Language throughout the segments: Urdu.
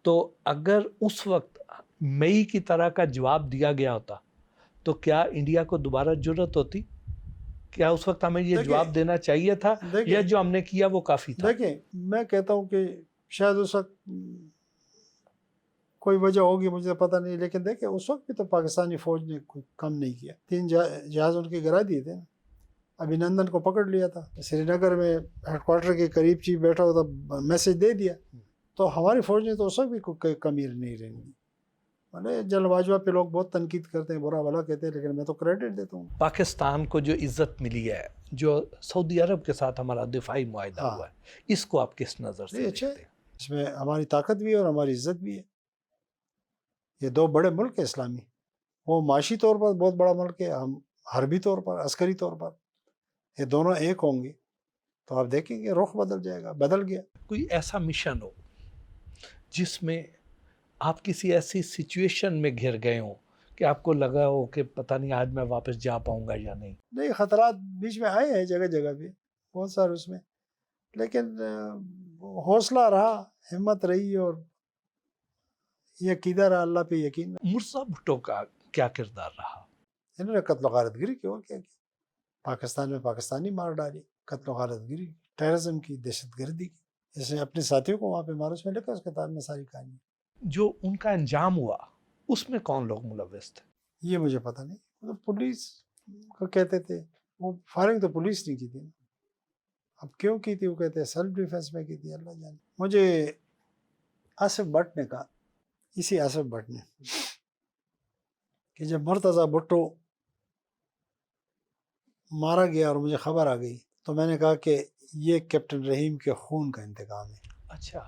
تو اگر اس وقت مئی کی طرح کا جواب دیا گیا ہوتا تو کیا انڈیا کو دوبارہ جرأت ہوتی؟ کیا اس وقت ہمیں یہ جواب دینا چاہیے تھا یا جو ہم نے کیا وہ کافی تھا؟ دیکھیں میں کہتا ہوں کہ شاید اس وقت کوئی وجہ ہوگی، مجھے پتہ نہیں، لیکن دیکھیں اس وقت بھی تو پاکستانی فوج نے کوئی کم نہیں کیا. 3 جہاز ان کے گرا دیے تھے نا. ابھینندن کو پکڑ لیا تھا، سری نگر میں ہیڈ کوارٹر کے قریب چیف بیٹھا ہوا تھا، میسج دے دیا. تو ہماری فوج نے تو اس وقت بھی کوئی کمی نہیں رہی. جنرل باجوہ پہ لوگ بہت تنقید کرتے ہیں، برا بھلا کہتے ہیں، لیکن میں تو کریڈٹ دیتا ہوں. پاکستان کو جو عزت ملی ہے، جو سعودی عرب کے ساتھ ہمارا دفاعی معاہدہ ہوا ہے، اس کو آپ کس نظر سے دیکھتے ہیں؟ اس میں ہماری طاقت بھی ہے اور ہماری عزت بھی ہے. یہ 2 بڑے ملک ہیں اسلامی، وہ معاشی طور پر بہت بڑا ملک ہے، ہم حربی طور پر، عسکری طور پر. یہ دونوں ایک ہوں گے تو آپ دیکھیں گے رخ بدل جائے گا. بدل گیا. کوئی ایسا مشن ہو جس میں آپ کسی ایسی سچویشن میں گھر گئے ہوں کہ آپ کو لگا ہو کہ پتہ نہیں آج میں واپس جا پاؤں گا یا نہیں؟ نہیں، خطرات بیچ میں آئے ہیں جگہ جگہ پہ بہت سارے اس میں، لیکن حوصلہ رہا، ہمت رہی اور یہ عقیدہ رہا، اللہ پہ یقین. مرزا بھٹو کا کیا کردار رہا؟ انہوں نے قتل و غارت گری کی، اور کیا کیا. پاکستان میں پاکستانی مار ڈالی، قتل و غارت گری، ٹیررزم کی، دہشت گردی کی. اس نے اپنے ساتھیوں کو وہاں پہ مارا. اس میں لکھا اس کتاب میں ساری کہانی. جو ان کا انجام ہوا اس میں کون لوگ ملوث تھے؟ یہ مجھے پتہ نہیں. مطلب پولیس کو کہتے تھے، وہ فائرنگ تو پولیس نہیں کی تھی. اب کیوں کی تھی وہ کہتے ہیں سیلف ڈیفenس میں کی تھی، اللہ جانے. مجھے آصف بٹ نے کہا، اسی آصف بٹ نے، کہ جب مرتضیٰ بھٹو مارا گیا اور مجھے خبر آ گئی تو میں نے کہا کہ یہ کیپٹن رحیم کے خون کا انتقام ہے. اچھا.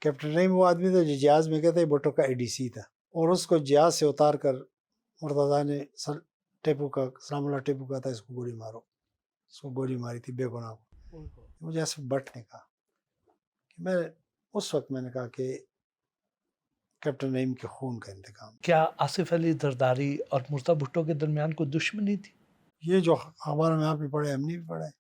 کیپٹن رحیم وہ آدمی تھا جو جہاز میں کہتے ہیں بھٹو کا ADC تھا، اور اس کو جہاز سے اتار کر مرتضیٰ نے ٹیپو کا، سلام اللہ ٹیپو کا تھا، اس کو گولی مارو. اس کو گولی ماری تھی بے گناہ کو. مجھے آصف بٹ نے کہا کہ اس وقت میں نے کہا کہ کیپٹن رحیم کے خون کا انتقام. کیا آصف علی زرداری اور مرزا بھٹو کے درمیان کوئی دشمنی تھی؟ یہ جو اخبار میں آپ بھی پڑھے، ہم نے بھی پڑھا ہے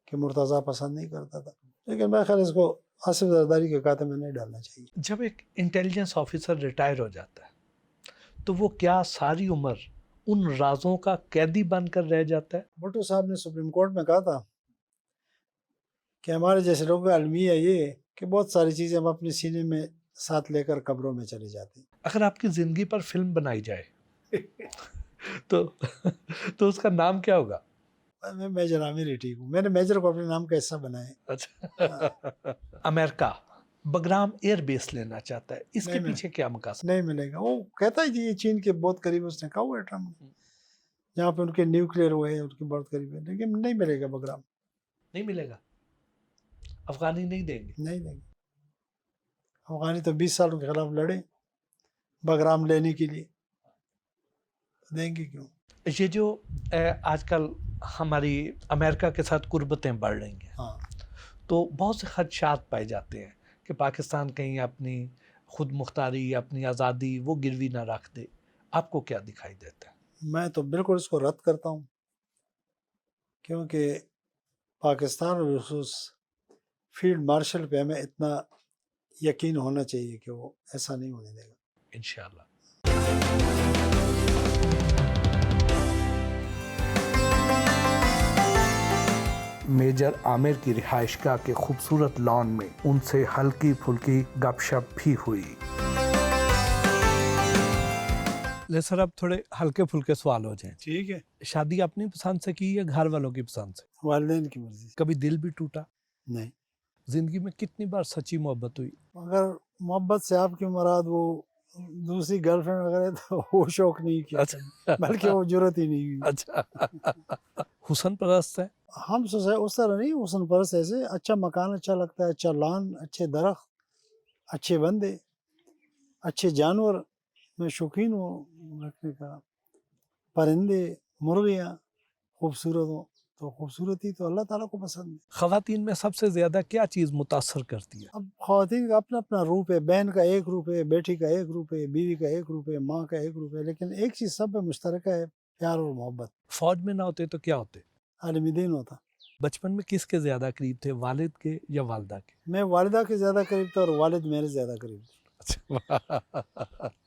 کہ مرتضیٰ پسند نہیں کرتا تھا، لیکن میں خیال اس کو آصف زرداری کے کھاتے میں نہیں ڈالنا چاہیے. جب ایک انٹیلیجنس آفیسر ریٹائر ہو جاتا ہے تو وہ کیا ساری عمر ان رازوں کا قیدی بن کر رہ جاتا ہے؟ بھٹو صاحب نے سپریم کورٹ میں کہا تھا کہ ہمارے جیسے لوگوں کا المیہ یہ ہے کہ بہت ساری چیزیں ہم اپنے سینے میں ساتھ لے کر قبروں میں چلے جاتے ہیں. اگر آپ کی زندگی پر فلم بنائی جائے تو اس کا نام کیا ہوگا؟ میں میجر عامر ہی ٹھیک ہوں. میں نے میجر کو اپنے نام کا حصہ بنایا ہے. اچھا. امریکہ بگرام ایئر بیس لینا چاہتا ہے، اس کے پیچھے کیا مقاصد؟ نہیں ملے گا. وہ کہتا ہے جی یہ چین کے بہت قریب، اس نے کہا ہوا ہے ٹرمپ، جہاں پہ ان کے نیوکلیئر ہوئے ہیں ان کے بہت قریب ہے، لیکن نہیں ملے گا بگرام. نہیں ملے گا. افغانی نہیں دیں گے؟ نہیں دیں گے. افغانی تو 20 سالوں کے خلاف لڑے بگرام لینے کے لیے، دیں گے کیوں؟ یہ جو آج کل ہماری امریکہ کے ساتھ قربتیں بڑھ رہی ہیں، ہاں، تو بہت سے خدشات پائے جاتے ہیں کہ پاکستان کہیں اپنی خود مختاری، اپنی آزادی وہ گروی نہ رکھ دے. آپ کو کیا دکھائی دیتا ہے؟ میں تو بالکل اس کو رد کرتا ہوں، کیونکہ پاکستان اور خصوص فیلڈ مارشل پہ ہمیں اتنا یقین ہونا چاہیے کہ وہ ایسا نہیں ہونے دے گا انشاءاللہ. میجر عامر کی رہائش گاہ کے خوبصورت لان میں ان سے ہلکی پھلکی گپ شپ بھی ہوئی. لے سر اب تھوڑے ہلکے پھلکے سوال ہو جائیں. ٹھیک ہے. شادی اپنی پسند سے کی یا گھر والوں کی پسند سے؟ والدین کی مرضی. کبھی دل بھی ٹوٹا؟ نہیں. زندگی میں کتنی بار سچی محبت ہوئی؟ اگر محبت سے آپ کی مراد وہ دوسری گرل فرینڈ وغیرہ تو وہ شوق نہیں کیا، بلکہ وہ جرت ہی نہیں ہوئی. اچھا. حسن پرست ہے؟ ہم سوچے اس طرح نہیں، حسن پرست ایسے اچھا مکان اچھا لگتا ہے، اچھا لان، اچھے درخت، اچھے بندے، اچھے جانور میں شوقین ہوں رکھنے کا، پرندے، مرغیاں خوبصورت ہوں، تو خوبصورتی تو اللہ تعالیٰ کو پسند ہے. خواتین میں سب سے زیادہ کیا چیز متاثر کرتی ہے؟ اب خواتین کا اپنا اپنا روپ ہے، بہن کا ایک روپ ہے، بیٹی کا ایک روپ ہے، بیوی کا ایک روپ ہے، ماں کا ایک روپ ہے، لیکن ایک چیز سب میں مشترکہ ہے، پیار اور محبت. فوج میں نہ ہوتے تو کیا ہوتے؟ عالم دین ہوتا. بچپن میں کس کے زیادہ قریب تھے، والد کے یا والدہ کے؟ میں والدہ کے زیادہ قریب تھا اور والد میرے زیادہ قریب تھے.